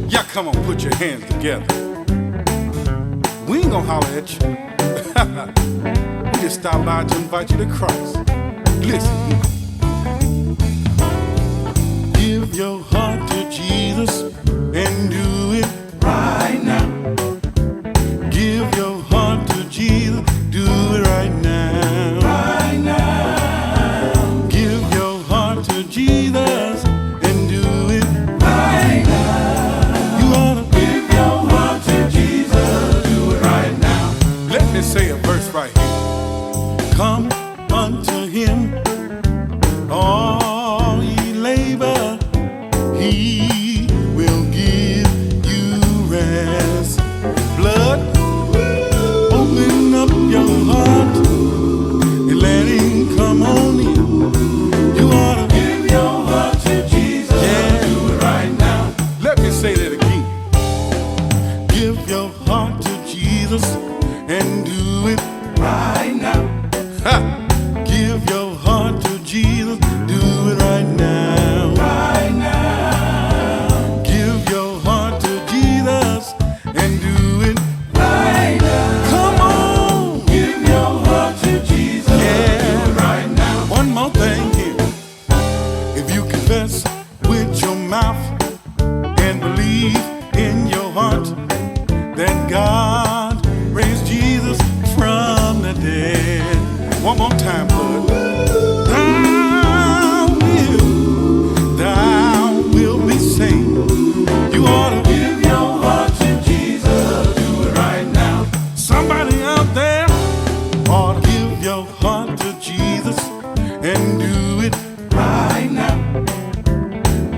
Yeah, come on, put your hands together. We ain't gonna holler at you. We just stop by to invite you to Christ. Listen. Give your heart to Jesus and do it right now. Give your heart to Jesus, do it right now. Right now. Give your heart to Jesus and do it right now. You ought to give your heart to Jesus, do it right now. Let me say a verse right here. Come unto him, all ye labor, he will give you rest. Blood, open up your heart and let him come on in. You ought to give your heart to Jesus, yeah. Do it right now. Let me say that again. Give your heart to Jesus and do it right now. Ha! Give your heart to Jesus, do it right now. Right now. Give your heart to Jesus and do it right now. Come on. Give your heart to Jesus, yeah. Do it right now. One more thing here. If you confess with your mouth and believe in your heart that God raised Jesus from the dead. One more time, bud. Thou will be saved. You ought to give your heart to Jesus, do it right now. Somebody out there ought to give your heart to Jesus and do it right now.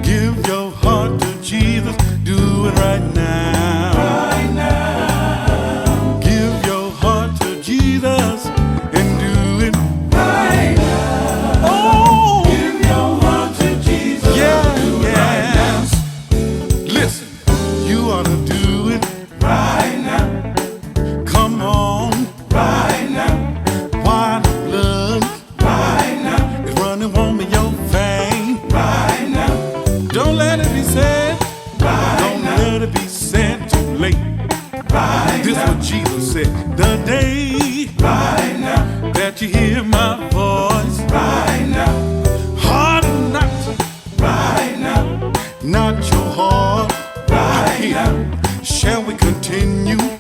Give your heart to Jesus, do it right now. Right now. Give your heart to Jesus and do it right now. Oh, give your heart to Jesus, yeah, do it right now. Listen, you ought to do it right now. Come on, right now. While the blood right now is running warm in your vein right now. Don't let it be said, right. Don't now. Let it be said too late. Right. This is what Jesus said. The day right now that you hear my voice right now, harden not right now, not your heart right now. Shall we continue?